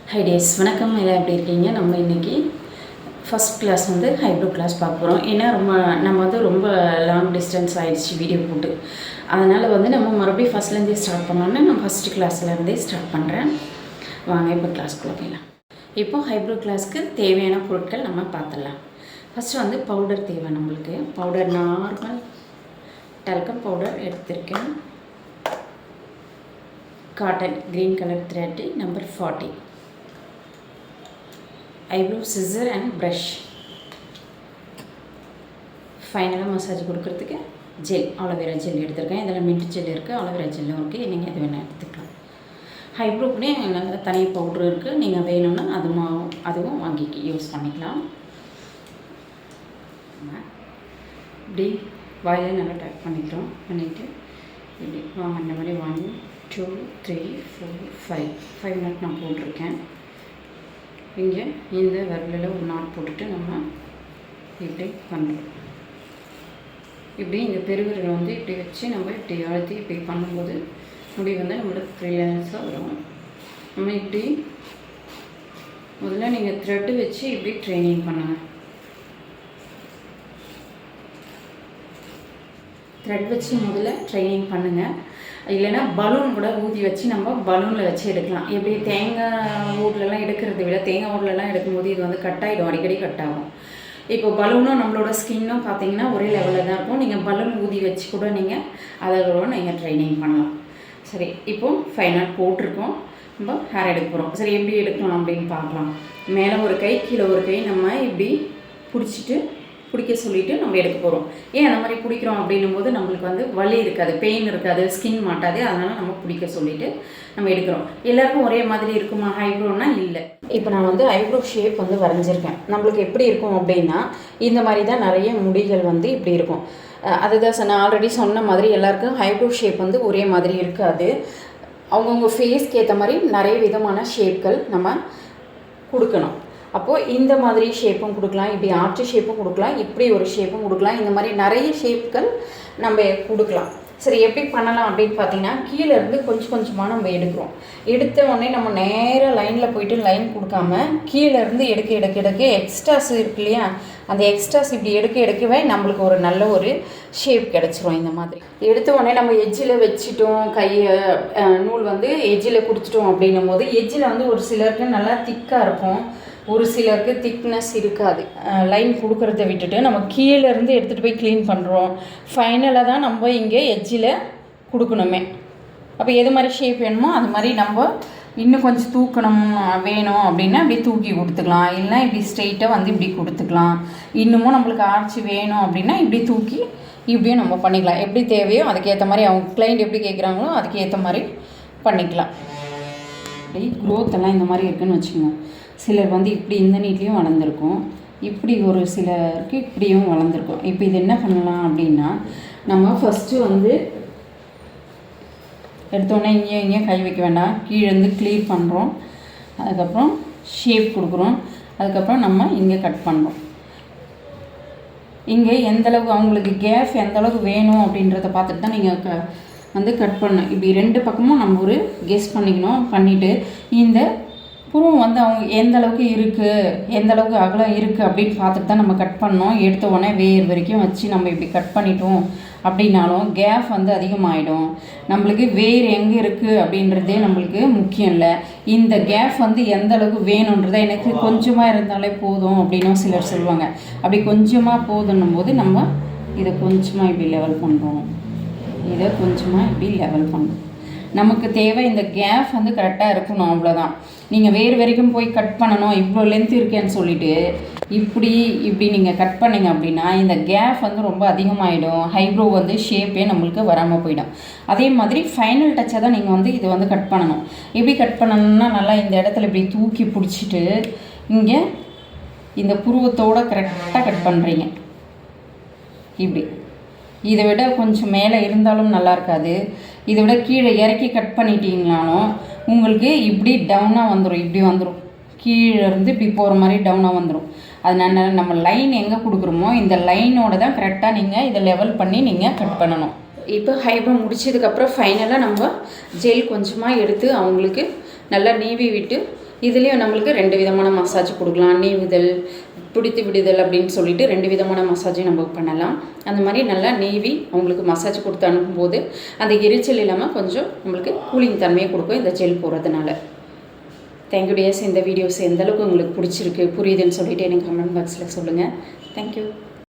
High days வணக்கம். எல்லாம் எப்படி இருக்கீங்க? நம்ம இன்றைக்கி ஃபஸ்ட் கிளாஸ் வந்து ஹைப்ரோ கிளாஸ் பார்க்க போகிறோம். ஏன்னா நம்ம ரொம்ப லாங் டிஸ்டன்ஸ் ஆகிடுச்சு வீடியோ போட்டு. அதனால் நம்ம மறுபடியும் ஃபஸ்ட்லேருந்தே ஸ்டார்ட் பண்ணோன்னா நான் ஃபஸ்ட்டு கிளாஸ்லேருந்தே ஸ்டார்ட் பண்ணுறேன். வாங்க இப்போ கிளாஸ்க்குள்ளே போயிடலாம். இப்போ ஹைப்ரோ கிளாஸ்க்கு தேவையான பொருட்கள் நம்ம பார்த்துடலாம். ஃபஸ்ட்டு பவுடர் தேவை நம்மளுக்கு. பவுடர் நார்மல் டல்கம் பவுடர் எடுத்திருக்கேன். Cotton green colour thread number 40. Eyebrow scissor and brush. ஃபைனலாக மசாஜ் கொடுக்குறதுக்கு ஜெல், ஆலோவேரா ஜெல் எடுத்துருக்கேன். இதில் மின்ட் ஜெல் இருக்குது, ஆலோவேரா ஜெல்லும் இருக்குது. நீங்கள் எது வேணால் எடுத்துக்கலாம். ஐப்ரோக்குனே நல்ல தனி பவுட்ரு இருக்குது. நீங்கள் வேணும்னா அதுவும் வாங்கி யூஸ் பண்ணிக்கலாம். இப்படி வாயில் நல்லா டேக் பண்ணிட்டோம். பண்ணிவிட்டு இப்படி அந்த மாதிரி 1 2 3 4 5 நாட் நான் போட்டிருக்கேன். இங்கே இந்த விரலில் ஒரு நாட் போட்டுட்டு நம்ம இப்படி பண்ணுறோம். இப்படி இந்த பெருவிரல் இப்படி வச்சு நம்ம இப்படி அழுத்தி இப்படி பண்ணும்போது முடி நம்மளுக்கு ரிலாக்ஸாக வரும். நம்ம இப்படி முதல்ல நீங்கள் த்ரெட்டு வச்சு இப்படி ட்ரைனிங் பண்ணுங்கள். த்ரெட் வச்சு முதல்ல ட்ரைனிங் பண்ணுங்கள். இல்லைன்னா பலூன் கூட ஊதி வச்சு நம்ம பலூனில் வச்சு எடுக்கலாம். எப்படி தேங்காய் ஊர்லலாம் எடுக்கிறத விட தேங்காய் ஊர்லலாம் எடுக்கும்போது இது கட் ஆகிடும், அடிக்கடி கட் ஆகும். இப்போ பலூனும் நம்மளோட ஸ்கின்னும் பார்த்தீங்கன்னா ஒரே லெவலில் தான் இருக்கும். நீங்கள் பலூன் ஊதி வச்சு கூட நீங்கள் அதோட நீங்கள் ட்ரைனிங் பண்ணலாம். சரி, இப்போது ஃபைனல் போட்டிருக்கோம். நம்ம ஹேர் எடுக்க போகிறோம். சரி, எப்படி எடுக்கலாம் அப்படின்னு பார்க்கலாம். மேலே ஒரு கை கீழே ஒரு கை நம்ம இப்படி பிடிக்க சொல்லிவிட்டு நம்ம எடுக்க போகிறோம். ஏன் அந்த மாதிரி பிடிக்கிறோம் அப்படின்னும் போது நம்மளுக்கு வலி இருக்காது, பெயின் இருக்காது, ஸ்கின் மாட்டாது. அதனால் நம்ம பிடிக்க சொல்லிவிட்டு நம்ம எடுக்கிறோம். எல்லாருக்கும் ஒரே மாதிரி இருக்குமா ஐப்ரோனா? இல்லை. இப்போ நான் ஐப்ரோ ஷேப் வரைஞ்சிருக்கேன். நம்மளுக்கு எப்படி இருக்கும் அப்படின்னா இந்த மாதிரி தான் நிறைய முடிகள் இப்படி இருக்கும். அதுதான் நான் ஆல்ரெடி சொன்ன மாதிரி எல்லாருக்கும் ஐப்ரோ ஷேப் ஒரே மாதிரி இருக்காது. அவங்கவுங்க ஃபேஸ்க்கு ஏற்ற மாதிரி நிறைய விதமான ஷேப்கள் நம்ம கொடுக்கணும். அப்போது இந்த மாதிரி ஷேப்பும் கொடுக்கலாம், இப்படி ஆர்ச்சி ஷேப்பும் கொடுக்கலாம், இப்படி ஒரு ஷேப்பும் கொடுக்கலாம். இந்த மாதிரி நிறைய ஷேப்புகள் நம்ம கொடுக்கலாம். சரி, எப்படி பண்ணலாம் அப்படின்னு பார்த்தீங்கன்னா கீழேருந்து கொஞ்சம் கொஞ்சமாக நம்ம எடுக்கிறோம். எடுத்த உடனே நம்ம நேராக லைனில் போயிட்டு லைன் கொடுக்காம கீழேருந்து எடுக்க எக்ஸ்ட்ராஸ் இருக்கு இல்லையா, அந்த எக்ஸ்ட்ராஸ் இப்படி எடுக்கவே நம்மளுக்கு ஒரு நல்ல ஒரு ஷேப் கிடச்சிரும். இந்த மாதிரி எடுத்த உடனே நம்ம எஜ்ஜில் வச்சுட்டோம், கையை நூல் எஜ்ஜில் கொடுத்துட்டோம் அப்படின்னும் போது எஜ்ஜில் ஒரு சிலருக்கு நல்லா திக்காக இருக்கும், ஒரு சிலருக்கு திக்னஸ் இருக்காது. லைன் கொடுக்குறத விட்டுட்டு நம்ம கீழேருந்து எடுத்துகிட்டு போய் க்ளீன் பண்ணுறோம். ஃபைனலாக தான் நம்ம இங்கே எஜ்ஜில் கொடுக்கணுமே. அப்போ எது மாதிரி ஷேப் வேணுமோ அது மாதிரி நம்ம இன்னும் கொஞ்சம் தூக்கணும் வேணும் அப்படின்னா இப்படி தூக்கி கொடுத்துக்கலாம். இல்லைனா இப்படி ஸ்ட்ரெயிட்டாக இப்படி கொடுத்துக்கலாம். இன்னமும் நம்மளுக்கு ஆர்ச்சி வேணும் அப்படின்னா இப்படி தூக்கி இப்படியும் நம்ம பண்ணிக்கலாம். எப்படி தேவையோ அதுக்கேற்ற மாதிரி அவங்க கிளைண்ட் எப்படி கேட்குறாங்களோ அதுக்கு ஏற்ற மாதிரி பண்ணிக்கலாம். இப்படி க்ரோத் எல்லாம் இந்த மாதிரி இருக்குதுன்னு வச்சுக்கோங்க. சிலர் இப்படி இந்த நீட்லேயும் வளர்ந்துருக்கும், இப்படி ஒரு சிலருக்கு இப்படியும் வளர்ந்துருக்கும். இப்போ இது என்ன பண்ணலாம் அப்படின்னா நம்ம ஃபஸ்ட்டு எடுத்தோடனே இங்கேயும் கை வைக்க வேண்டாம், கீழேருந்து க்ளீன் பண்ணுறோம். அதுக்கப்புறம் ஷேப் கொடுக்குறோம். அதுக்கப்புறம் நம்ம இங்கே கட் பண்ணுறோம். இங்கே எந்தளவுக்கு அவங்களுக்கு கேப் எந்தளவுக்கு வேணும் அப்படின்றத பார்த்துட்டு தான் நீங்கள் கட் பண்ணணும். இப்படி ரெண்டு பக்கமும் நம்ம ஒரு கெஸ் பண்ணிக்கணும். பண்ணிவிட்டு இந்த புருவம் அவங்க எந்த அளவுக்கு இருக்குது, எந்த அளவுக்கு அகலம் இருக்குது அப்படின்னு பார்த்துட்டு தான் நம்ம கட் பண்ணோம். எடுத்த உடனே வேர் வரைக்கும் வச்சு நம்ம இப்படி கட் பண்ணிட்டோம் அப்படின்னாலும் கேப் அதிகமாகிடும். நம்மளுக்கு வேர் எங்கே இருக்குது அப்படின்றதே நம்மளுக்கு முக்கியம் இல்லை. இந்த கேப் எந்த அளவுக்கு வேணுன்றதை எனக்கு கொஞ்சமாக இருந்தாலே போதும் அப்படின்னும் சிலர் சொல்லுவாங்க. அப்படி கொஞ்சமாக போதுன்னும் போது நம்ம இதை கொஞ்சமாக இப்படி லெவல் பண்ணுறோம், இதை கொஞ்சமாக இப்படி லெவல் பண்ணுறோம். நமக்கு தேவை இந்த கேப் கரெக்டாக இருக்கணும், அவ்வளோதான். நீங்கள் வேறு வரைக்கும் போய் கட் பண்ணணும், இவ்வளோ லென்த் இருக்கேன்னு சொல்லிவிட்டு இப்படி நீங்கள் கட் பண்ணிங்க அப்படின்னா இந்த கேப் ரொம்ப அதிகமாகிடும். ஐப்ரோ ஷேப்பே நம்மளுக்கு வராமல் போயிடும். அதே மாதிரி ஃபைனல் டச்சை தான் நீங்கள் இது கட் பண்ணணும். எப்படி கட் பண்ணணும்னா நல்லா இந்த இடத்துல இப்படி தூக்கி பிடிச்சிட்டு இங்கே இந்த புருவத்தோடு கரெக்டாக கட் பண்ணுறீங்க. இப்படி இதை விட கொஞ்சம் மேலே இருந்தாலும் நல்லா இருக்காது. இதை விட கீழே இறக்கி கட் பண்ணிட்டீங்கனாலும் உங்களுக்கு இப்படி டவுனாக வந்துடும், இப்படி வந்துடும். கீழேருந்து இப்படி போகிற மாதிரி டவுனாக வந்துடும். அதனால் நம்ம லைன் எங்கே கொடுக்குறோமோ இந்த லைனோடு தான் கரெக்டாக நீங்கள் இதை லெவல் பண்ணி நீங்கள் கட் பண்ணணும். இப்போ ஹைப்ரோ முடிச்சதுக்கப்புறம் ஃபைனலாக நம்ம ஜெல் கொஞ்சமாக எடுத்து அவங்களுக்கு நல்லா நீவி விட்டு இதுலேயும் நம்மளுக்கு 2 விதமான மசாஜ் கொடுக்கலாம். நீவுதல், பிடித்து விடுதல் அப்படின்னு சொல்லிட்டு 2 விதமான மசாஜையும் நம்ம பண்ணலாம். அந்த மாதிரி நல்லா நீவி அவங்களுக்கு மசாஜ் கொடுத்து அனுப்பும்போது அந்த எரிச்சல் இல்லாமல் கொஞ்சம் நம்மளுக்கு கூலிங் தன்மையை கொடுக்கும் இந்த ஜெல் போடுறதுனால. Thank you tears. இந்த வீடியோஸ் எந்தளவுக்கு உங்களுக்கு பிடிச்சிருக்கு, புரியுதுன்னு சொல்லிவிட்டு எனக்கு கமெண்ட் பாக்ஸில் சொல்லுங்கள். தேங்க்யூ.